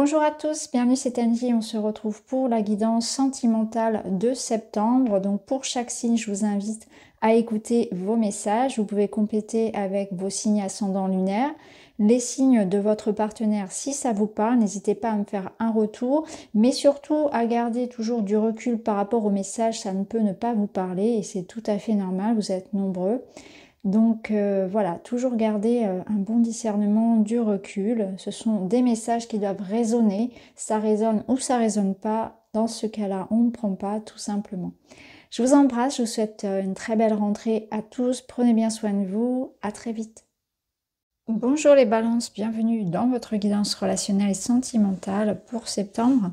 Bonjour à tous, bienvenue, c'est Angie. On se retrouve pour la guidance sentimentale de septembre. Donc pour chaque signe, je vous invite à écouter vos messages. Vous pouvez compléter avec vos signes ascendants lunaires, les signes de votre partenaire si ça vous parle. N'hésitez pas à me faire un retour, mais surtout à garder toujours du recul par rapport au message. Ça ne peut ne pas vous parler et c'est tout à fait normal, vous êtes nombreux. Donc voilà, toujours garder un bon discernement, du recul. Ce sont des messages qui doivent résonner. Ça résonne ou ça résonne pas. Dans ce cas-là, on ne prend pas tout simplement. Je vous embrasse, je vous souhaite une très belle rentrée à tous. Prenez bien soin de vous. À très vite. Bonjour les balances, bienvenue dans votre guidance relationnelle et sentimentale pour septembre.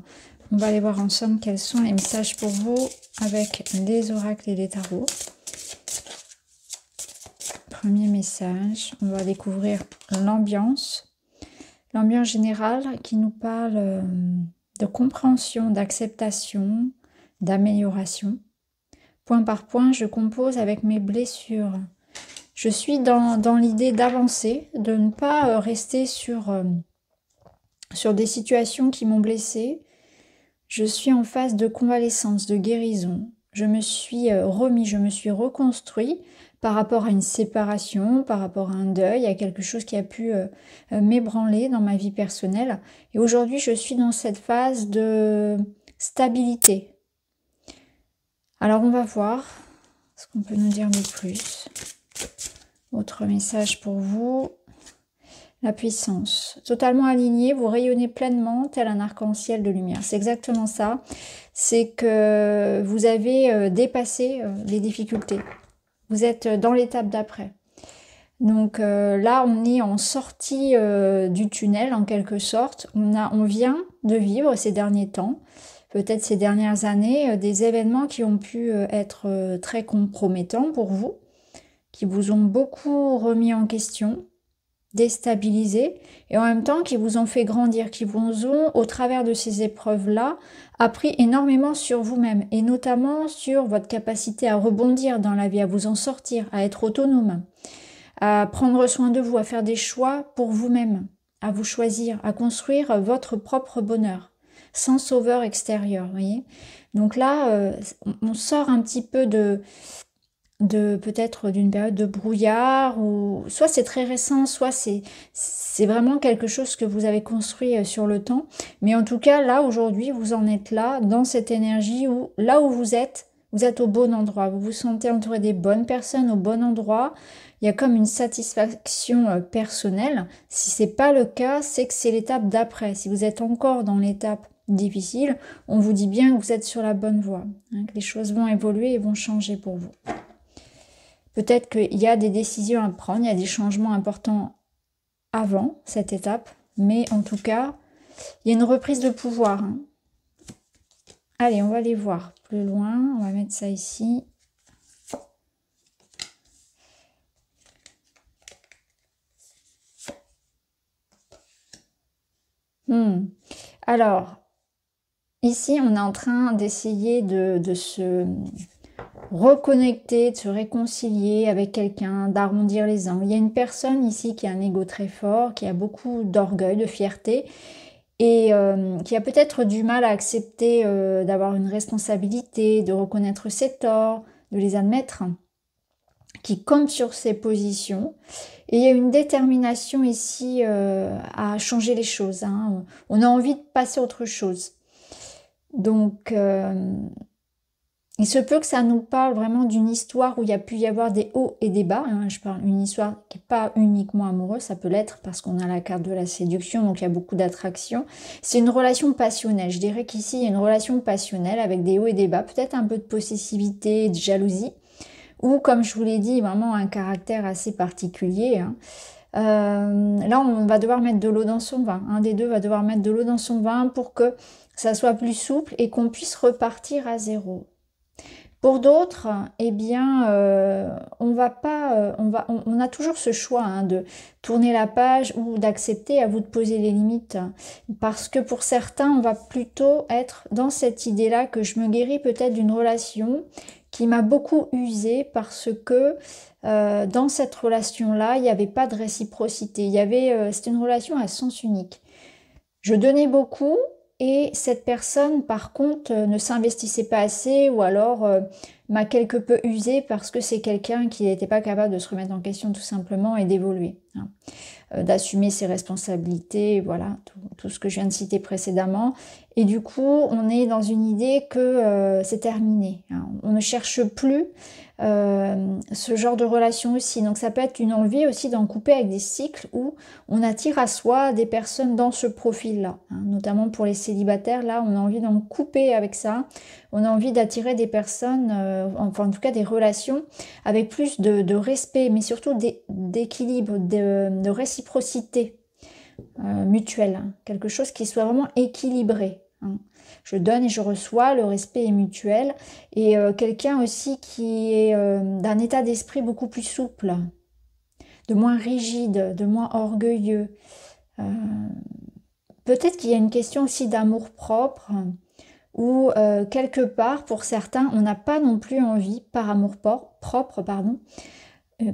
On va aller voir ensemble quels sont les messages pour vous avec les oracles et les tarots. Premier message, on va découvrir l'ambiance générale qui nous parle de compréhension, d'acceptation, d'amélioration. Point par point, je compose avec mes blessures. Je suis dans l'idée d'avancer, de ne pas rester sur des situations qui m'ont blessée. Je suis en phase de convalescence, de guérison. Je me suis remis, je me suis reconstruit par rapport à une séparation, par rapport à un deuil, à quelque chose qui a pu m'ébranler dans ma vie personnelle. Et aujourd'hui, je suis dans cette phase de stabilité. Alors, on va voir ce qu'on peut nous dire de plus. Autre message pour vous. La puissance. Totalement aligné, vous rayonnez pleinement tel un arc-en-ciel de lumière. C'est exactement ça. C'est que vous avez dépassé les difficultés. Vous êtes dans l'étape d'après. Donc là, on est en sortie du tunnel en quelque sorte. On vient de vivre ces derniers temps, peut-être ces dernières années, des événements qui ont pu être très compromettants pour vous, qui vous ont beaucoup remis en question, déstabilisés, et en même temps qui vous ont fait grandir, qui vous ont, au travers de ces épreuves-là, appris énormément sur vous-même, et notamment sur votre capacité à rebondir dans la vie, à vous en sortir, à être autonome, à prendre soin de vous, à faire des choix pour vous-même, à vous choisir, à construire votre propre bonheur, sans sauveur extérieur, voyez. Donc là, on sort un petit peu de peut-être d'une période de brouillard, ou soit c'est très récent, soit c'est vraiment quelque chose que vous avez construit sur le temps. Mais en tout cas, là, aujourd'hui, vous en êtes là, dans cette énergie où, là où vous êtes au bon endroit. Vous vous sentez entouré des bonnes personnes au bon endroit. Il y a comme une satisfaction personnelle. Si c'est pas le cas, c'est que c'est l'étape d'après. Si vous êtes encore dans l'étape difficile, on vous dit bien que vous êtes sur la bonne voie, hein, que les choses vont évoluer et vont changer pour vous. Peut-être qu'il y a des décisions à prendre, il y a des changements importants avant cette étape, mais en tout cas, il y a une reprise de pouvoir. Hein. Allez, on va aller voir plus loin, on va mettre ça ici. Alors, ici, on est en train d'essayer de se reconnecter, de se réconcilier avec quelqu'un, d'arrondir les angles. Il y a une personne ici qui a un ego très fort, qui a beaucoup d'orgueil, de fierté, et qui a peut-être du mal à accepter d'avoir une responsabilité, de reconnaître ses torts, de les admettre, qui compte sur ses positions. Et il y a une détermination ici à changer les choses. Hein. On a envie de passer à autre chose. Donc, il se peut que ça nous parle vraiment d'une histoire où il y a pu y avoir des hauts et des bas. Hein. Je parle d'une histoire qui n'est pas uniquement amoureuse, ça peut l'être parce qu'on a la carte de la séduction, donc il y a beaucoup d'attraction. C'est une relation passionnelle. Je dirais qu'ici, il y a une relation passionnelle avec des hauts et des bas, peut-être un peu de possessivité, de jalousie, ou comme je vous l'ai dit, vraiment un caractère assez particulier. Hein. Là, on va devoir mettre de l'eau dans son vin. Un des deux va devoir mettre de l'eau dans son vin pour que ça soit plus souple et qu'on puisse repartir à zéro. Pour d'autres, eh bien, on a toujours ce choix hein, de tourner la page ou d'accepter, à vous de poser les limites. Parce que pour certains, on va plutôt être dans cette idée-là que je me guéris peut-être d'une relation qui m'a beaucoup usée parce que dans cette relation-là, il n'y avait pas de réciprocité. C'était une relation à sens unique. je donnais beaucoup et cette personne, par contre, ne s'investissait pas assez ou alors m'a quelque peu usée parce que c'est quelqu'un qui n'était pas capable de se remettre en question tout simplement et d'évoluer, hein. D'assumer ses responsabilités, voilà, tout ce que je viens de citer précédemment. Et du coup, on est dans une idée que c'est terminé, hein. On ne cherche plus ce genre de relation aussi. Donc ça peut être une envie aussi d'en couper avec des cycles où on attire à soi des personnes dans ce profil-là, hein. Notamment pour les célibataires, là, on a envie d'en couper avec ça. On a envie d'attirer des personnes, enfin en tout cas des relations avec plus de respect, mais surtout d'équilibre, de réciprocité mutuelle, hein. Quelque chose qui soit vraiment équilibré, hein. Je donne et je reçois, le respect est mutuel. Et quelqu'un aussi qui est d'un état d'esprit beaucoup plus souple, de moins rigide, de moins orgueilleux. Euh, Peut-être qu'il y a une question aussi d'amour-propre, où quelque part, pour certains, on n'a pas non plus envie, par amour-propre, pardon,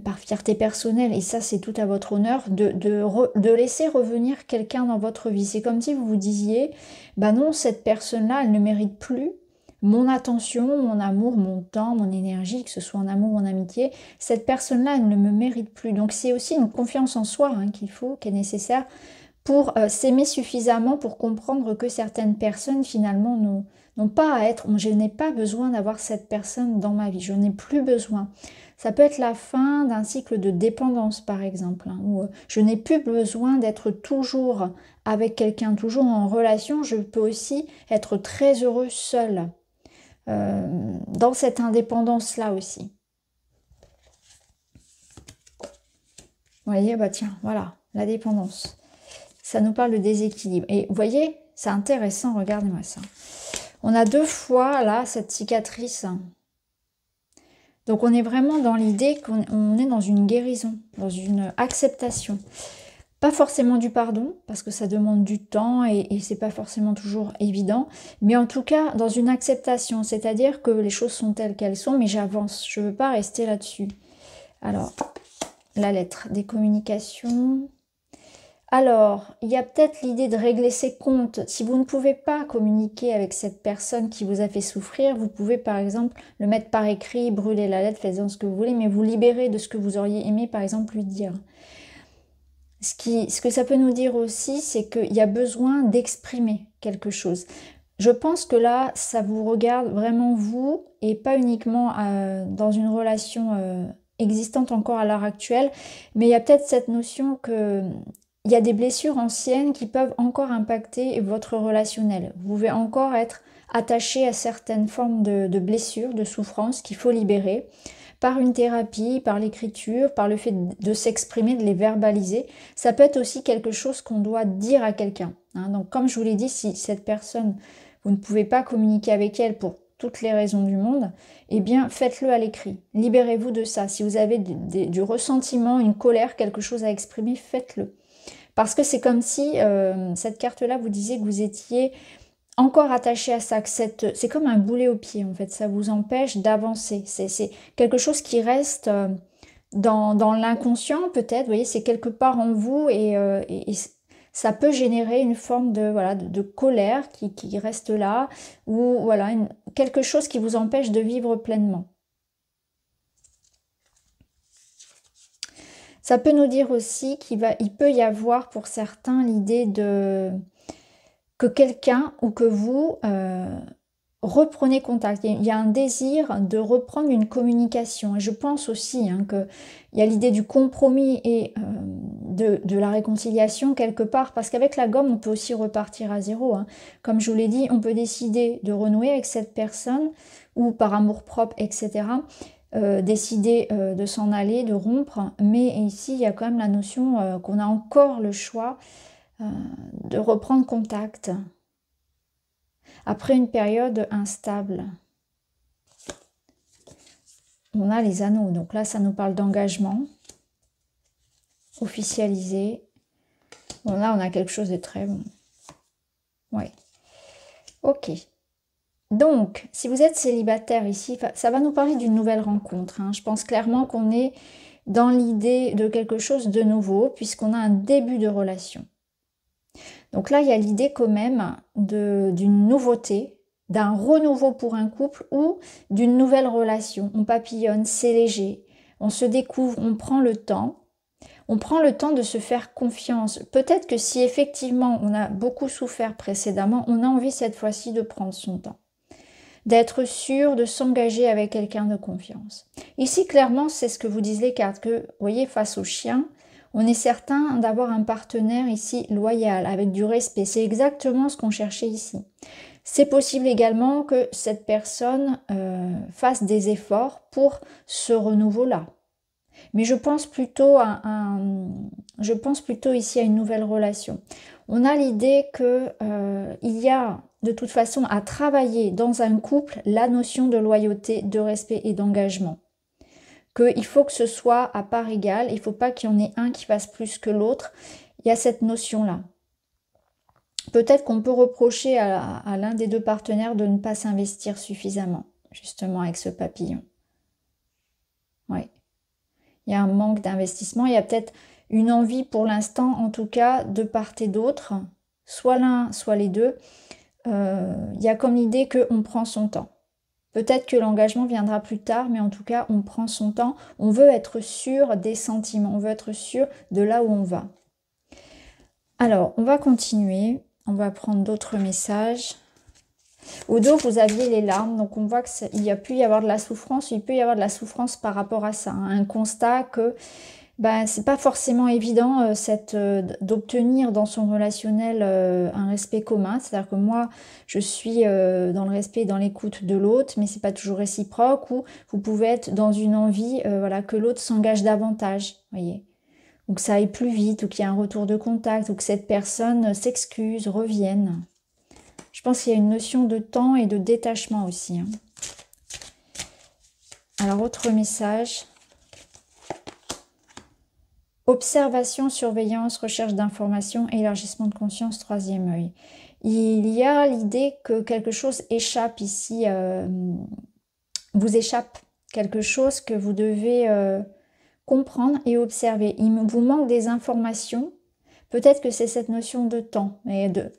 par fierté personnelle, et ça c'est tout à votre honneur, de laisser revenir quelqu'un dans votre vie. C'est comme si vous vous disiez, bah non, cette personne-là, elle ne mérite plus mon attention, mon amour, mon temps, mon énergie, que ce soit en amour ou en amitié. Cette personne-là, elle ne me mérite plus. Donc c'est aussi une confiance en soi, hein, qu'il faut, qui est nécessaire pour s'aimer suffisamment pour comprendre que certaines personnes finalement n'ont pas à être, je n'ai pas besoin d'avoir cette personne dans ma vie, je n'ai plus besoin. Ça peut être la fin d'un cycle de dépendance par exemple, hein, où je n'ai plus besoin d'être toujours avec quelqu'un, toujours en relation, je peux aussi être très heureux seule, dans cette indépendance-là aussi. Vous voyez, bah tiens, voilà, la dépendance. Ça nous parle de déséquilibre. Et vous voyez, c'est intéressant, regardez-moi ça. On a 2 fois, là, cette cicatrice. Donc, on est vraiment dans l'idée qu'on est dans une guérison, dans une acceptation. Pas forcément du pardon, parce que ça demande du temps et c'est pas forcément toujours évident. Mais en tout cas, dans une acceptation, c'est-à-dire que les choses sont telles qu'elles sont, mais j'avance. Je veux pas rester là-dessus. Alors, la lettre des communications... Alors, il y a peut-être l'idée de régler ses comptes. Si vous ne pouvez pas communiquer avec cette personne qui vous a fait souffrir, vous pouvez par exemple le mettre par écrit, brûler la lettre, faites-en ce que vous voulez, mais vous libérer de ce que vous auriez aimé par exemple lui dire. Ce que ça peut nous dire aussi, c'est qu'il y a besoin d'exprimer quelque chose. Je pense que là, ça vous regarde vraiment vous et pas uniquement dans une relation existante encore à l'heure actuelle, mais il y a peut-être cette notion que il y a des blessures anciennes qui peuvent encore impacter votre relationnel. Vous pouvez encore être attaché à certaines formes de blessures, de souffrances qu'il faut libérer par une thérapie, par l'écriture, par le fait de s'exprimer, de les verbaliser. Ça peut être aussi quelque chose qu'on doit dire à quelqu'un, hein. Donc comme je vous l'ai dit, si cette personne, vous ne pouvez pas communiquer avec elle pour toutes les raisons du monde, eh bien faites-le à l'écrit. Libérez-vous de ça. Si vous avez du ressentiment, une colère, quelque chose à exprimer, faites-le. Parce que c'est comme si cette carte-là vous disait que vous étiez encore attaché à ça, que c'est comme un boulet au pied en fait, ça vous empêche d'avancer. C'est quelque chose qui reste dans l'inconscient peut-être, vous voyez, c'est quelque part en vous et ça peut générer une forme de colère qui reste là, ou voilà, quelque chose qui vous empêche de vivre pleinement. Ça peut nous dire aussi il peut y avoir pour certains l'idée que quelqu'un ou que vous reprenez contact. Il y a un désir de reprendre une communication. Et je pense aussi qu'il y a l'idée du compromis et de la réconciliation quelque part. Parce qu'avec la gomme, on peut aussi repartir à zéro, hein. Comme je vous l'ai dit, on peut décider de renouer avec cette personne ou par amour-propre, etc. Décider de s'en aller, de rompre, mais ici il y a quand même la notion qu'on a encore le choix de reprendre contact après une période instable. On a les anneaux, donc là ça nous parle d'engagement officialisé. Bon, là on a quelque chose de très bon. Ouais, ok. Donc, si vous êtes célibataire ici, ça va nous parler d'une nouvelle rencontre, hein. Je pense clairement qu'on est dans l'idée de quelque chose de nouveau, puisqu'on a un début de relation. Donc là, il y a l'idée quand même d'une nouveauté, d'un renouveau pour un couple ou d'une nouvelle relation. On papillonne, c'est léger, on se découvre, on prend le temps. On prend le temps de se faire confiance. Peut-être que si effectivement on a beaucoup souffert précédemment, on a envie cette fois-ci de prendre son temps. D'être sûr de s'engager avec quelqu'un de confiance. Ici, clairement, c'est ce que vous disent les cartes, que, vous voyez, face au chien, on est certain d'avoir un partenaire ici loyal, avec du respect. C'est exactement ce qu'on cherchait ici. C'est possible également que cette personne fasse des efforts pour ce renouveau-là. Mais je pense plutôt ici à une nouvelle relation. On a l'idée que il y a de toute façon à travailler dans un couple la notion de loyauté, de respect et d'engagement. Qu'il faut que ce soit à part égale, il ne faut pas qu'il y en ait un qui fasse plus que l'autre. Il y a cette notion-là. Peut-être qu'on peut reprocher à l'un des deux partenaires de ne pas s'investir suffisamment, justement avec ce papillon. Oui. Il y a un manque d'investissement, il y a peut-être une envie pour l'instant, en tout cas, de part et d'autre, soit l'un, soit les deux. Il y a comme l'idée qu'on prend son temps. Peut-être que l'engagement viendra plus tard, mais en tout cas, on prend son temps. On veut être sûr des sentiments, on veut être sûr de là où on va. Alors, on va continuer. On va prendre d'autres messages. Au dos, vous aviez les larmes, donc on voit qu'il a pu y avoir de la souffrance, il peut y avoir de la souffrance par rapport à ça. Un constat que c'est pas forcément évident d'obtenir dans son relationnel un respect commun. C'est-à-dire que moi, je suis dans le respect et dans l'écoute de l'autre, mais c'est pas toujours réciproque, ou vous pouvez être dans une envie voilà, que l'autre s'engage davantage, voyez. Ou que ça aille plus vite, ou qu'il y ait un retour de contact, ou que cette personne s'excuse, revienne. Je pense qu'il y a une notion de temps et de détachement aussi. Alors, autre message. Observation, surveillance, recherche d'informations, élargissement de conscience, troisième œil. Il y a l'idée que quelque chose échappe ici, vous échappe. Quelque chose que vous devez comprendre et observer. Il vous manque des informations. Peut-être que c'est cette notion de temps et de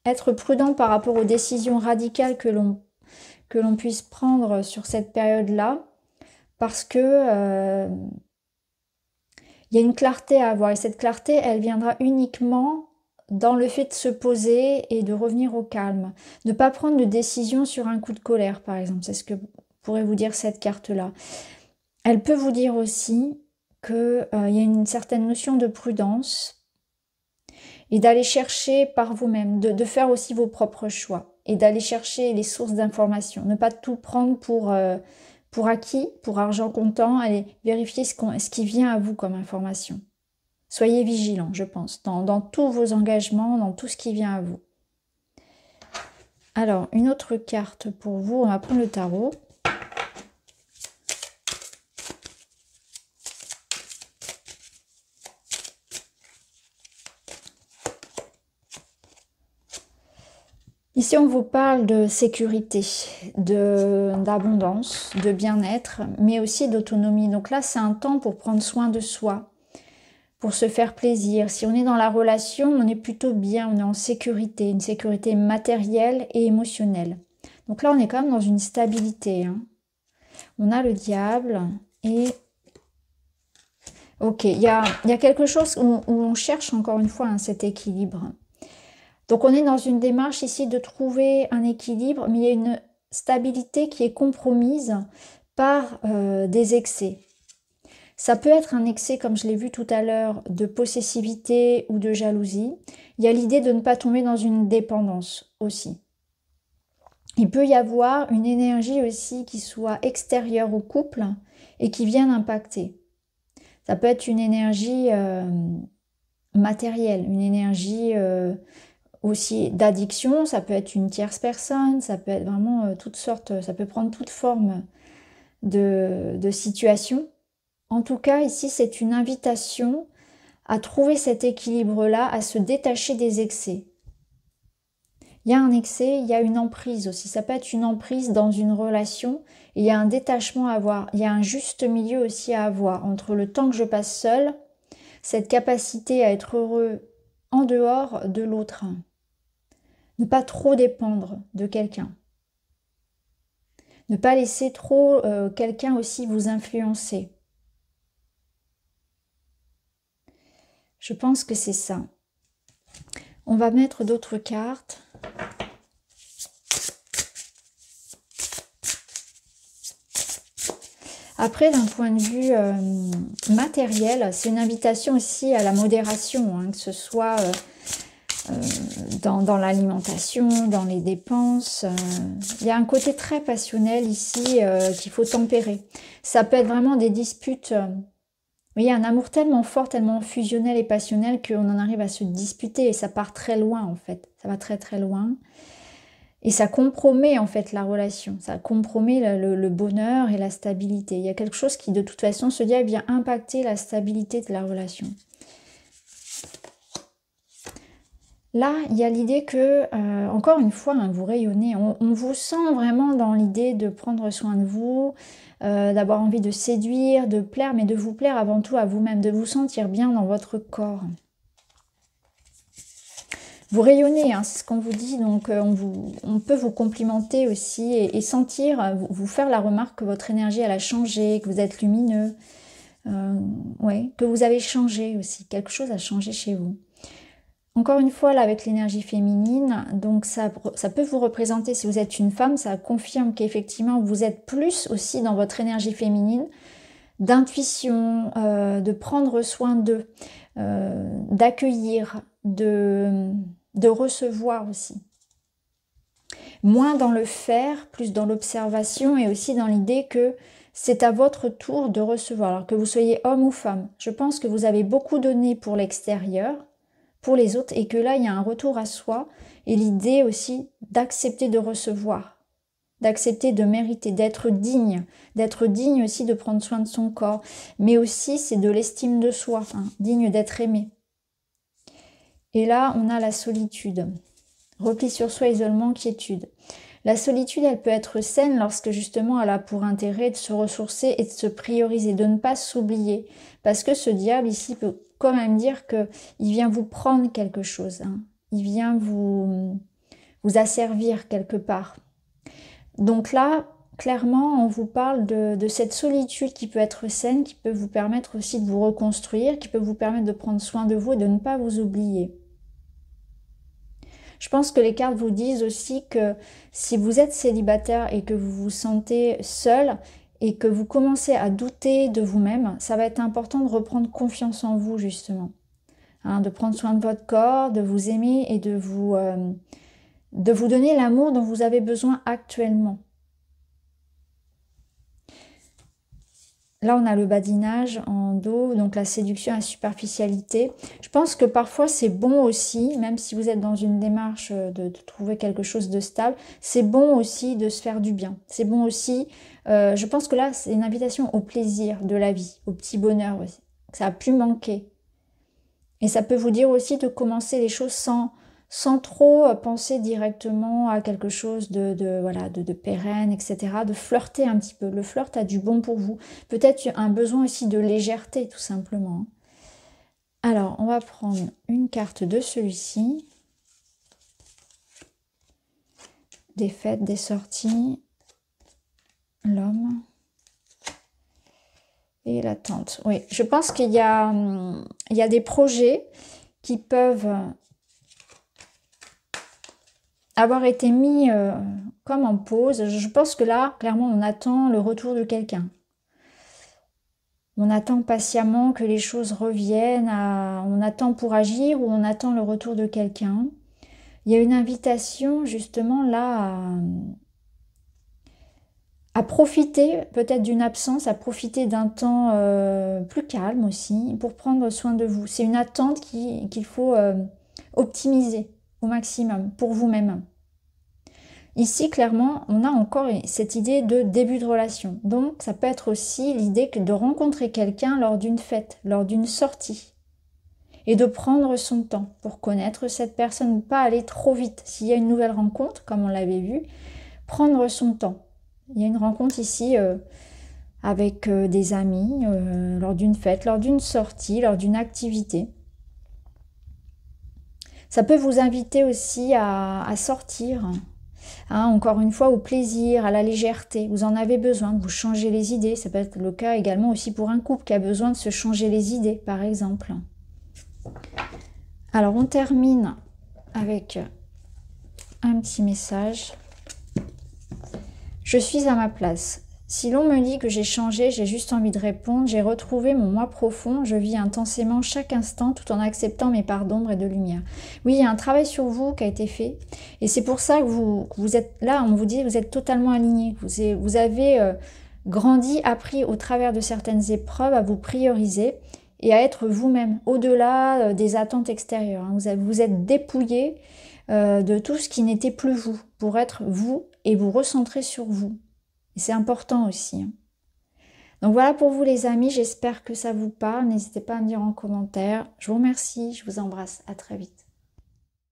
être prudent par rapport aux décisions radicales que l'on puisse prendre sur cette période-là, parce que il y a une clarté à avoir, et cette clarté, elle viendra uniquement dans le fait de se poser et de revenir au calme. Ne pas prendre de décision sur un coup de colère, par exemple. C'est ce que pourrait vous dire cette carte-là. Elle peut vous dire aussi qu'il y a une certaine notion de prudence, et d'aller chercher par vous-même, de faire aussi vos propres choix et d'aller chercher les sources d'informations. Ne pas tout prendre pour acquis, pour argent comptant, allez vérifier ce qui vient à vous comme information. Soyez vigilants, je pense, dans tous vos engagements, dans tout ce qui vient à vous. Alors, une autre carte pour vous, on va prendre le tarot. Ici, on vous parle de sécurité, d'abondance, de bien-être, mais aussi d'autonomie. Donc là, c'est un temps pour prendre soin de soi, pour se faire plaisir. Si on est dans la relation, on est plutôt bien, on est en sécurité, une sécurité matérielle et émotionnelle. Donc là, on est quand même dans une stabilité. On a le diable et... Ok, il y a quelque chose où on cherche encore une fois cet équilibre. Donc on est dans une démarche ici de trouver un équilibre, mais il y a une stabilité qui est compromise par des excès. Ça peut être un excès, comme je l'ai vu tout à l'heure, de possessivité ou de jalousie. Il y a l'idée de ne pas tomber dans une dépendance aussi. Il peut y avoir une énergie aussi qui soit extérieure au couple et qui vienne impacter. Ça peut être une énergie matérielle, une énergie... aussi d'addiction, ça peut être une tierce personne, ça peut être vraiment toutes sortes, ça peut prendre toute forme de situation. En tout cas, ici, c'est une invitation à trouver cet équilibre-là, à se détacher des excès. Il y a un excès, il y a une emprise aussi. Ça peut être une emprise dans une relation, et il y a un détachement à avoir. Il y a un juste milieu aussi à avoir entre le temps que je passe seule, cette capacité à être heureux en dehors de l'autre. Ne pas trop dépendre de quelqu'un. Ne pas laisser trop quelqu'un aussi vous influencer. Je pense que c'est ça. On va mettre d'autres cartes. Après, d'un point de vue matériel, c'est une invitation aussi à la modération, hein, que ce soit dans l'alimentation, dans les dépenses. Il y a un côté très passionnel ici qu'il faut tempérer. Ça peut être vraiment des disputes. Il y a un amour tellement fort, tellement fusionnel et passionnel qu'on en arrive à se disputer et ça part très loin en fait. Ça va très très loin. Et ça compromet en fait la relation, ça compromet le bonheur et la stabilité. Il y a quelque chose qui de toute façon se dit vient impacter la stabilité de la relation. Là, il y a l'idée que, encore une fois, hein, vous rayonnez, on vous sent vraiment dans l'idée de prendre soin de vous, d'avoir envie de séduire, de plaire, mais de vous plaire avant tout à vous-même, de vous sentir bien dans votre corps. Vous rayonnez, hein, c'est ce qu'on vous dit, donc on peut vous complimenter aussi et sentir, vous faire la remarque que votre énergie elle a changé, que vous êtes lumineux, ouais, que vous avez changé aussi, quelque chose a changé chez vous. Encore une fois, là, avec l'énergie féminine, donc ça peut vous représenter, si vous êtes une femme, ça confirme qu'effectivement, vous êtes plus aussi dans votre énergie féminine, d'intuition, de prendre soin d'eux, d'accueillir, de recevoir aussi. Moins dans le faire, plus dans l'observation et aussi dans l'idée que c'est à votre tour de recevoir. Alors que vous soyez homme ou femme, je pense que vous avez beaucoup donné pour l'extérieur, pour les autres, et que là, il y a un retour à soi et l'idée aussi d'accepter de recevoir, d'accepter de mériter, d'être digne aussi de prendre soin de son corps, mais aussi c'est de l'estime de soi, hein, digne d'être aimé. Et là, on a la solitude, repli sur soi, isolement, quiétude. La solitude, elle peut être saine lorsque justement elle a pour intérêt de se ressourcer et de se prioriser, de ne pas s'oublier, parce que ce diable ici peut quand même dire qu'il vient vous prendre quelque chose, hein. Il vient vous asservir quelque part. Donc là, clairement, on vous parle de cette solitude qui peut être saine, qui peut vous permettre aussi de vous reconstruire, qui peut vous permettre de prendre soin de vous et de ne pas vous oublier. Je pense que les cartes vous disent aussi que si vous êtes célibataire et que vous vous sentez seul et que vous commencez à douter de vous-même, ça va être important de reprendre confiance en vous justement. Hein, de prendre soin de votre corps, de vous aimer et de vous donner l'amour dont vous avez besoin actuellement. Là, on a le badinage en dos, donc la séduction, la superficialité. Je pense que parfois, c'est bon aussi, même si vous êtes dans une démarche de trouver quelque chose de stable, c'est bon aussi de se faire du bien. C'est bon aussi, je pense que là, c'est une invitation au plaisir de la vie, au petit bonheur aussi. Ça a pu manquer. Et ça peut vous dire aussi de commencer les choses sans trop penser directement à quelque chose de pérenne, etc. De flirter un petit peu. Le flirt a du bon pour vous. Peut-être un besoin aussi de légèreté, tout simplement. Alors, on va prendre une carte de celui-ci. Des fêtes, des sorties. L'homme. Et l'attente. Oui, je pense qu'il y a des projets qui peuvent avoir été mis comme en pause. Je pense que là, clairement, on attend le retour de quelqu'un. On attend patiemment que les choses reviennent. On attend pour agir ou on attend le retour de quelqu'un. Il y a une invitation justement là à profiter peut-être d'une absence, à profiter d'un temps plus calme aussi, pour prendre soin de vous. C'est une attente qu'il faut optimiser au maximum pour vous-même. Ici, clairement, on a encore cette idée de début de relation. Donc, ça peut être aussi l'idée de rencontrer quelqu'un lors d'une fête, lors d'une sortie. Et de prendre son temps pour connaître cette personne, pas aller trop vite. S'il y a une nouvelle rencontre, comme on l'avait vu, prendre son temps. Il y a une rencontre ici avec des amis, lors d'une fête, lors d'une sortie, lors d'une activité. Ça peut vous inviter aussi à sortir, hein, encore une fois, au plaisir, à la légèreté. Vous en avez besoin, vous changez les idées. Ça peut être le cas également aussi pour un couple qui a besoin de se changer les idées, par exemple. Alors, on termine avec un petit message. Je suis à ma place. Si l'on me dit que j'ai changé, j'ai juste envie de répondre. J'ai retrouvé mon moi profond. Je vis intensément chaque instant tout en acceptant mes parts d'ombre et de lumière. Oui, il y a un travail sur vous qui a été fait. Et c'est pour ça que vous êtes là. On vous dit que vous êtes totalement aligné. Vous avez grandi, appris au travers de certaines épreuves à vous prioriser et à être vous-même, au-delà des attentes extérieures. Vous êtes dépouillé de tout ce qui n'était plus vous, pour être vous et vous recentrer sur vous. Et c'est important aussi. Donc voilà pour vous les amis, j'espère que ça vous parle. N'hésitez pas à me dire en commentaire. Je vous remercie, je vous embrasse, à très vite.